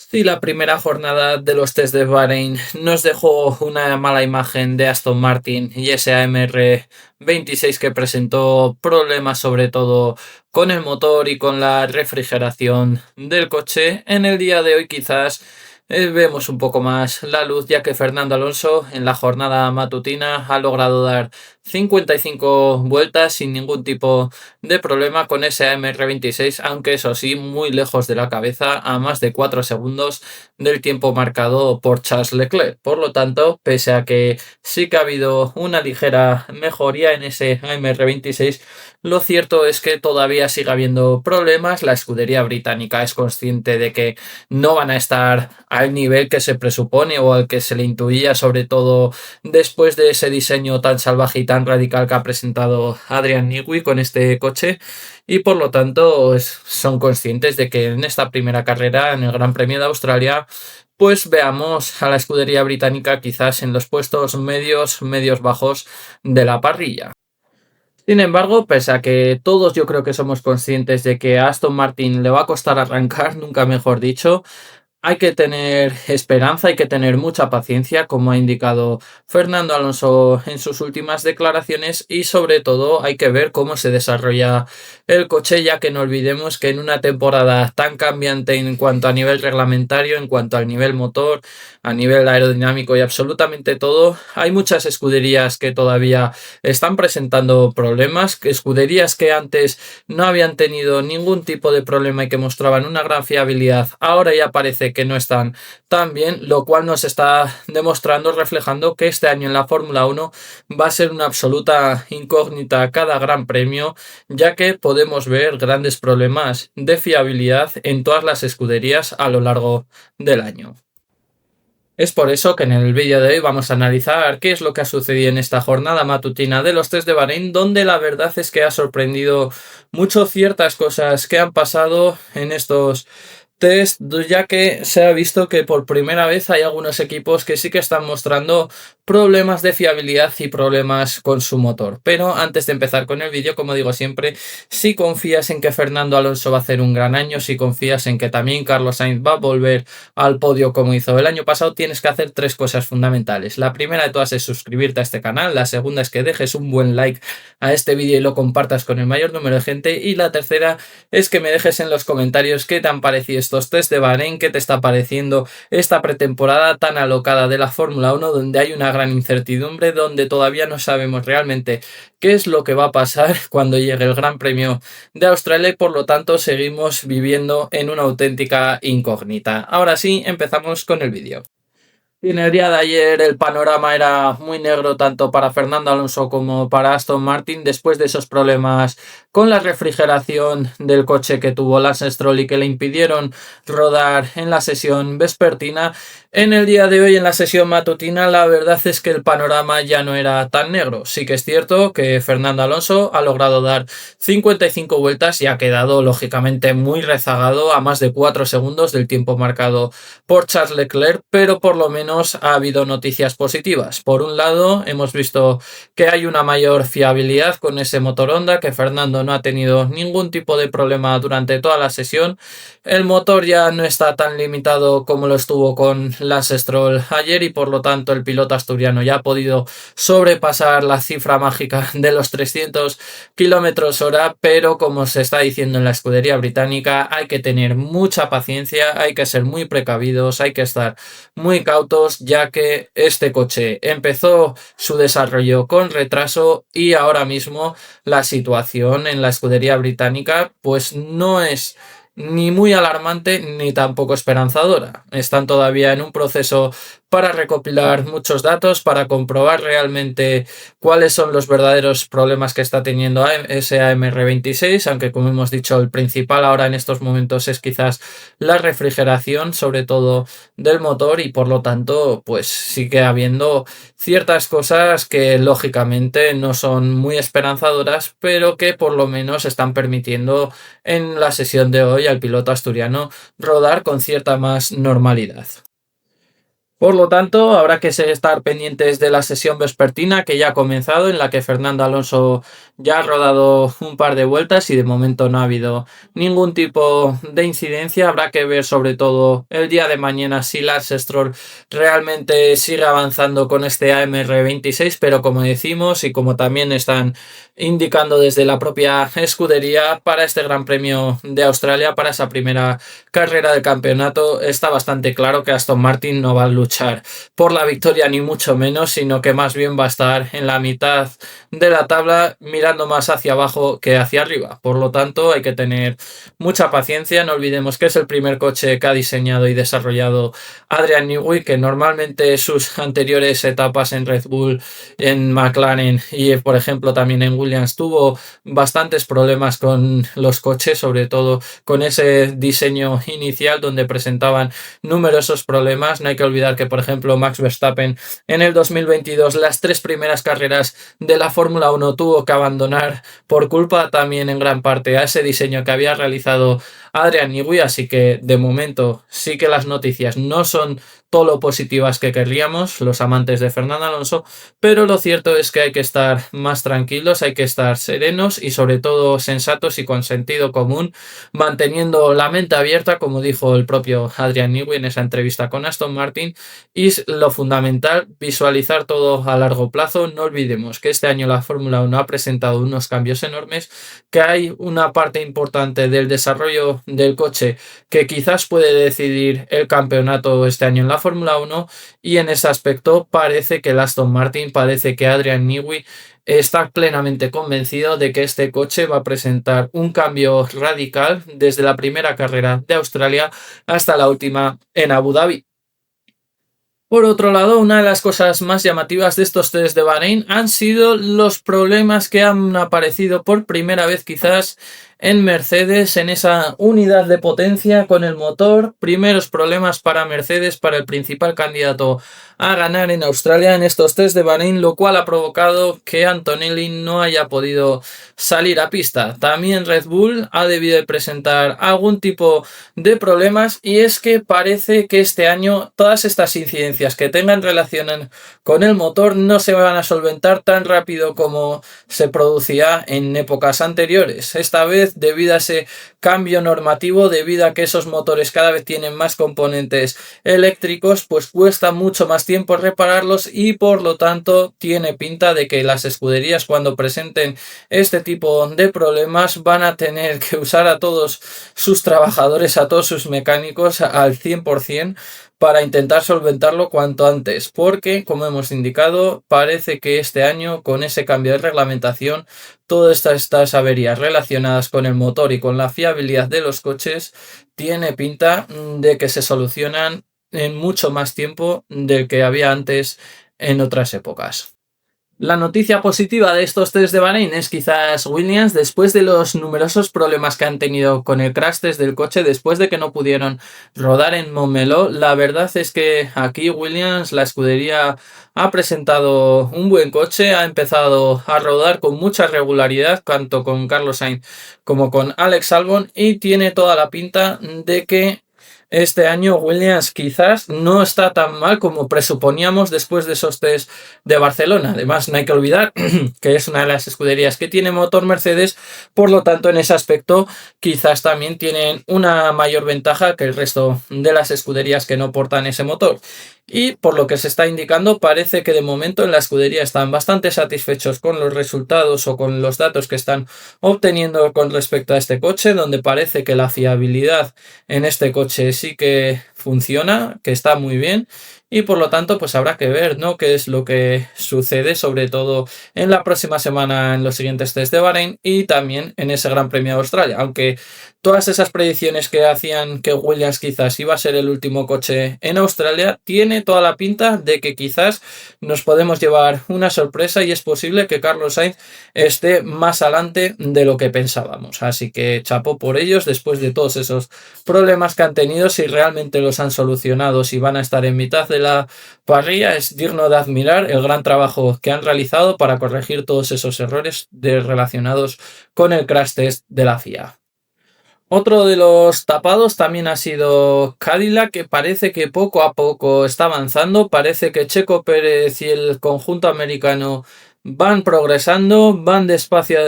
Sí, la primera jornada de los test de Bahrein nos dejó una mala imagen de Aston Martin y ese AMR 26 que presentó problemas sobre todo con el motor y con la refrigeración del coche. En el día de hoy quizás vemos un poco más la luz, ya que Fernando Alonso en la jornada matutina ha logrado dar 55 vueltas sin ningún tipo de problema con ese AMR 26, aunque eso sí, muy lejos de la cabeza, a más de 4 segundos del tiempo marcado por Charles Leclerc. Por lo tanto, pese a que sí que ha habido una ligera mejoría en ese AMR 26, lo cierto es que todavía sigue habiendo problemas. La escudería británica es consciente de que no van a estar al nivel que se presupone o al que se le intuía, sobre todo después de ese diseño tan salvaje y tan radical que ha presentado Adrian Newey con este coche, y por lo tanto son conscientes de que en esta primera carrera en el Gran Premio de Australia pues veamos a la escudería británica quizás en los puestos medios bajos de la parrilla. Sin embargo, pese a que todos yo creo que somos conscientes de que a Aston Martin le va a costar arrancar, nunca mejor dicho, hay que tener esperanza, hay que tener mucha paciencia, como ha indicado Fernando Alonso en sus últimas declaraciones, y sobre todo hay que ver cómo se desarrolla el coche, ya que no olvidemos que en una temporada tan cambiante en cuanto a nivel reglamentario, en cuanto al nivel motor, a nivel aerodinámico y absolutamente todo, hay muchas escuderías que todavía están presentando problemas, que escuderías que antes no habían tenido ningún tipo de problema y que mostraban una gran fiabilidad, ahora ya parece que no están tan bien, lo cual nos está demostrando, reflejando que este año en la Fórmula 1 va a ser una absoluta incógnita cada gran premio, ya que podemos ver grandes problemas de fiabilidad en todas las escuderías a lo largo del año. Es por eso que en el vídeo de hoy vamos a analizar qué es lo que ha sucedido en esta jornada matutina de los test de Bahrein, donde la verdad es que ha sorprendido mucho ciertas cosas que han pasado en estos test, ya que se ha visto que por primera vez hay algunos equipos que sí que están mostrando problemas de fiabilidad y problemas con su motor. Pero antes de empezar con el vídeo, como digo siempre, si confías en que Fernando Alonso va a hacer un gran año, si confías en que también Carlos Sainz va a volver al podio como hizo el año pasado, tienes que hacer tres cosas fundamentales. La primera de todas es suscribirte a este canal, la segunda es que dejes un buen like a este vídeo y lo compartas con el mayor número de gente, y la tercera es que me dejes en los comentarios qué te han parecido estos test de Bahrein, qué te está pareciendo esta pretemporada tan alocada de la Fórmula 1, donde hay una gran incertidumbre, donde todavía no sabemos realmente qué es lo que va a pasar cuando llegue el Gran Premio de Australia, y por lo tanto seguimos viviendo en una auténtica incógnita. Ahora sí, empezamos con el vídeo. Y en el día de ayer el panorama era muy negro tanto para Fernando Alonso como para Aston Martin, después de esos problemas con la refrigeración del coche que tuvo Lance Stroll y que le impidieron rodar en la sesión vespertina. En el día de hoy, en la sesión matutina, la verdad es que el panorama ya no era tan negro. Sí que es cierto que Fernando Alonso ha logrado dar 55 vueltas y ha quedado lógicamente muy rezagado a más de 4 segundos del tiempo marcado por Charles Leclerc, pero por lo menos ha habido noticias positivas. Por un lado, hemos visto que hay una mayor fiabilidad con ese motor Honda, que Fernando no ha tenido ningún tipo de problema durante toda la sesión. El motor ya no está tan limitado como lo estuvo con Lance Stroll ayer, y por lo tanto el piloto asturiano ya ha podido sobrepasar la cifra mágica de los 300 kilómetros hora, pero como se está diciendo en la escudería británica, hay que tener mucha paciencia, hay que ser muy precavidos, hay que estar muy cautos, ya que este coche empezó su desarrollo con retraso y ahora mismo la situación en la escudería británica pues no es ni muy alarmante ni tampoco esperanzadora. Están todavía en un proceso para recopilar muchos datos, para comprobar realmente cuáles son los verdaderos problemas que está teniendo ese AMR 26, aunque como hemos dicho, el principal ahora en estos momentos es quizás la refrigeración, sobre todo del motor, y por lo tanto pues sigue habiendo ciertas cosas que lógicamente no son muy esperanzadoras, pero que por lo menos están permitiendo en la sesión de hoy al piloto asturiano rodar con cierta más normalidad. Por lo tanto, habrá que estar pendientes de la sesión vespertina que ya ha comenzado, en la que Fernando Alonso ya ha rodado un par de vueltas y de momento no ha habido ningún tipo de incidencia. Habrá que ver sobre todo el día de mañana si Lance Stroll realmente sigue avanzando con este AMR26, pero como decimos y como también están indicando desde la propia escudería, para este Gran Premio de Australia, para esa primera carrera del campeonato, está bastante claro que Aston Martin no va a luchar por la victoria ni mucho menos, sino que más bien va a estar en la mitad de la tabla, mirando más hacia abajo que hacia arriba. Por lo tanto, hay que tener mucha paciencia. No olvidemos que es el primer coche que ha diseñado y desarrollado Adrian Newey, que normalmente sus anteriores etapas en Red Bull, en McLaren y por ejemplo también en Williams tuvo bastantes problemas con los coches, sobre todo con ese diseño inicial donde presentaban numerosos problemas. No hay que olvidar que por ejemplo Max Verstappen en el 2022 las 3 primeras carreras de la Fórmula 1 tuvo que abandonar por culpa también en gran parte a ese diseño que había realizado Adrian Newey, así que de momento sí que las noticias no son todo lo positivas que querríamos los amantes de Fernando Alonso, pero lo cierto es que hay que estar más tranquilos, hay que estar serenos y sobre todo sensatos y con sentido común, manteniendo la mente abierta, como dijo el propio Adrian Newey en esa entrevista con Aston Martin, y lo fundamental, visualizar todo a largo plazo. No olvidemos que este año la Fórmula 1 ha presentado unos cambios enormes, que hay una parte importante del desarrollo del coche que quizás puede decidir el campeonato este año en la Fórmula 1, y en ese aspecto parece que el Aston Martin, parece que Adrian Newey está plenamente convencido de que este coche va a presentar un cambio radical desde la primera carrera de Australia hasta la última en Abu Dhabi. Por otro lado, una de las cosas más llamativas de estos test de Bahrein han sido los problemas que han aparecido por primera vez quizás en Mercedes, en esa unidad de potencia con el motor. Primeros problemas para Mercedes, para el principal candidato a ganar en Australia en estos test de Bahrein, lo cual ha provocado que Antonelli no haya podido salir a pista. También Red Bull ha debido de presentar algún tipo de problemas, y es que parece que este año todas estas incidencias que tengan relación con el motor no se van a solventar tan rápido como se producía en épocas anteriores. Esta vez, debido a ese cambio normativo, debido a que esos motores cada vez tienen más componentes eléctricos, pues cuesta mucho más tiempo repararlos, y por lo tanto tiene pinta de que las escuderías, cuando presenten este tipo de problemas, van a tener que usar a todos sus trabajadores, a todos sus mecánicos al 100% para intentar solventarlo cuanto antes, porque como hemos indicado, parece que este año, con ese cambio de reglamentación, todas estas averías relacionadas con el motor y con la fiabilidad de los coches tiene pinta de que se solucionan en mucho más tiempo del que había antes en otras épocas. La noticia positiva de estos test de Bahrein es quizás Williams, después de los numerosos problemas que han tenido con el crash test del coche, después de que no pudieron rodar en Montmeló. La verdad es que aquí Williams, la escudería, ha presentado un buen coche, ha empezado a rodar con mucha regularidad, tanto con Carlos Sainz como con Alex Albon, y tiene toda la pinta de que este año Williams quizás no está tan mal como presuponíamos después de esos test de Barcelona. Además, no hay que olvidar que es una de las escuderías que tiene motor Mercedes, por lo tanto en ese aspecto quizás también tienen una mayor ventaja que el resto de las escuderías que no portan ese motor. Y por lo que se está indicando, parece que de momento en la escudería están bastante satisfechos con los resultados o con los datos que están obteniendo con respecto a este coche, donde parece que la fiabilidad en este coche sí que funciona, que está muy bien, y por lo tanto pues habrá que ver, ¿no?, qué es lo que sucede, sobre todo en la próxima semana en los siguientes test de Bahrein y también en ese Gran Premio de Australia, aunque todas esas predicciones que hacían que Williams quizás iba a ser el último coche en Australia, tiene toda la pinta de que quizás nos podemos llevar una sorpresa, y es posible que Carlos Sainz esté más adelante de lo que pensábamos. Así que chapó por ellos después de todos esos problemas que han tenido. Si realmente los han solucionado, si van a estar en mitad de la parrilla, es digno de admirar el gran trabajo que han realizado para corregir todos esos errores relacionados con el crash test de la FIA. Otro de los tapados también ha sido Cadillac, que parece que poco a poco está avanzando. Parece que Checo Pérez y el conjunto americano van progresando, van despacio,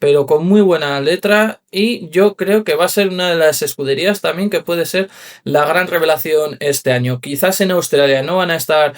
pero con muy buena letra. Y yo creo que va a ser una de las escuderías también que puede ser la gran revelación este año. Quizás en Australia no van a estar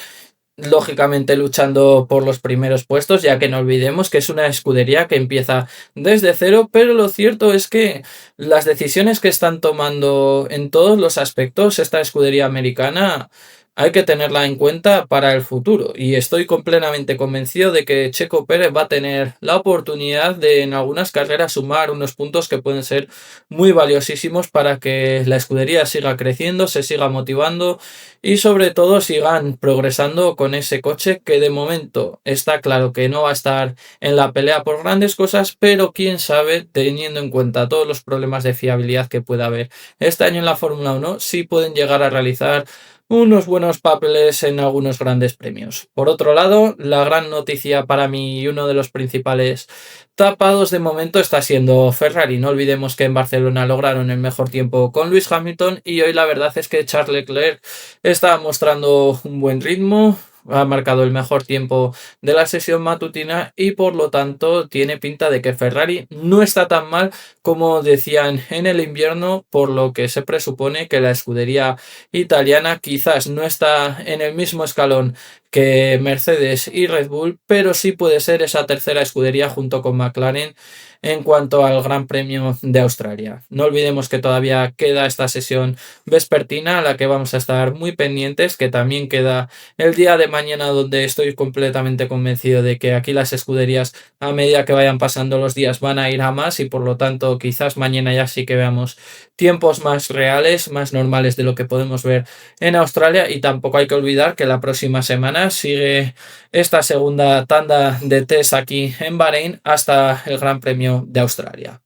lógicamente luchando por los primeros puestos, ya que no olvidemos que es una escudería que empieza desde cero, pero lo cierto es que las decisiones que están tomando en todos los aspectos esta escudería americana hay que tenerla en cuenta para el futuro, y estoy completamente convencido de que Checo Pérez va a tener la oportunidad de en algunas carreras sumar unos puntos que pueden ser muy valiosísimos para que la escudería siga creciendo, se siga motivando y sobre todo sigan progresando con ese coche que de momento está claro que no va a estar en la pelea por grandes cosas, pero quién sabe, teniendo en cuenta todos los problemas de fiabilidad que pueda haber este año en la Fórmula 1, sí pueden llegar a realizar unos buenos papeles en algunos grandes premios. Por otro lado, la gran noticia para mí y uno de los principales tapados de momento está siendo Ferrari. No olvidemos que en Barcelona lograron el mejor tiempo con Lewis Hamilton y hoy la verdad es que Charles Leclerc está mostrando un buen ritmo, ha marcado el mejor tiempo de la sesión matutina y por lo tanto tiene pinta de que Ferrari no está tan mal como decían en el invierno, por lo que se presupone que la escudería italiana quizás no está en el mismo escalón que Mercedes y Red Bull, pero sí puede ser esa tercera escudería junto con McLaren en cuanto al Gran Premio de Australia. No olvidemos que todavía queda esta sesión vespertina a la que vamos a estar muy pendientes, que también queda el día de mañana, donde estoy completamente convencido de que aquí las escuderías a medida que vayan pasando los días van a ir a más y por lo tanto quizás mañana ya sí que veamos tiempos más reales, más normales de lo que podemos ver en Australia. Y tampoco hay que olvidar que la próxima semana sigue esta segunda tanda de test aquí en Bahrein hasta el Gran Premio de Australia.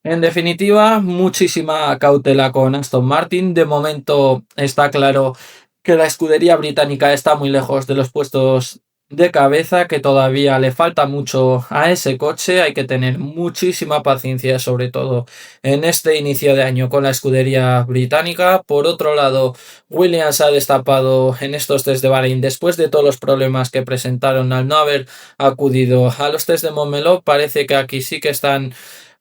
En definitiva, muchísima cautela con Aston Martin. De momento está claro que la escudería británica está muy lejos de los puestos de cabeza, que todavía le falta mucho a ese coche. Hay que tener muchísima paciencia, sobre todo en este inicio de año con la escudería británica. Por otro lado, Williams ha destapado en estos test de Bahrein después de todos los problemas que presentaron al no haber acudido a los test de Montmeló. Parece que aquí sí que están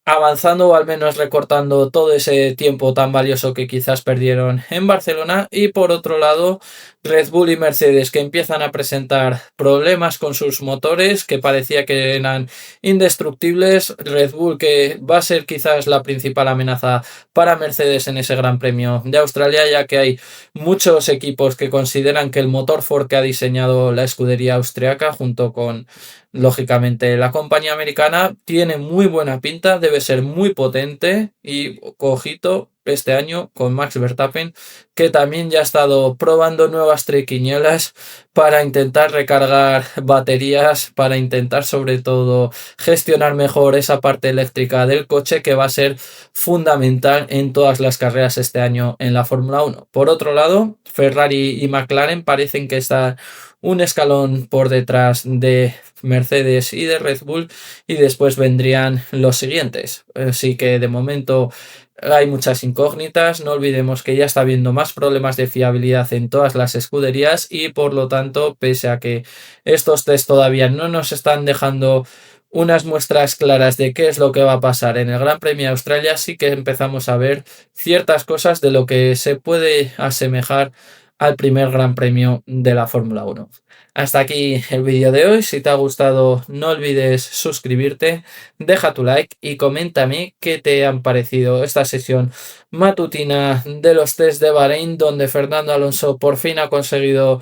avanzando o al menos recortando todo ese tiempo tan valioso que quizás perdieron en Barcelona. Y por otro lado, Red Bull y Mercedes, que empiezan a presentar problemas con sus motores que parecía que eran indestructibles. Red Bull, que va a ser quizás la principal amenaza para Mercedes en ese Gran Premio de Australia, ya que hay muchos equipos que consideran que el motor Ford que ha diseñado la escudería austriaca junto con lógicamente, la compañía americana tiene muy buena pinta, debe ser muy potente y cojito este año con Max Verstappen, que también ya ha estado probando nuevas triquiñuelas para intentar recargar baterías, para intentar sobre todo gestionar mejor esa parte eléctrica del coche que va a ser fundamental en todas las carreras este año en la Fórmula 1. Por otro lado, Ferrari y McLaren parecen que están un escalón por detrás de Mercedes y de Red Bull y después vendrían los siguientes. Así que de momento hay muchas incógnitas, no olvidemos que ya está habiendo más problemas de fiabilidad en todas las escuderías y por lo tanto, pese a que estos test todavía no nos están dejando unas muestras claras de qué es lo que va a pasar en el Gran Premio de Australia, sí que empezamos a ver ciertas cosas de lo que se puede asemejar al primer Gran Premio de la Fórmula 1. Hasta aquí el vídeo de hoy. Si te ha gustado, no olvides suscribirte, deja tu like y coméntame qué te han parecido esta sesión matutina de los test de Bahrein, donde Fernando Alonso por fin ha conseguido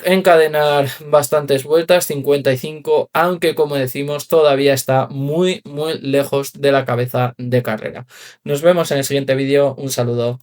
encadenar bastantes vueltas, 55, aunque como decimos todavía está muy lejos de la cabeza de carrera. Nos vemos en el siguiente vídeo. Un saludo.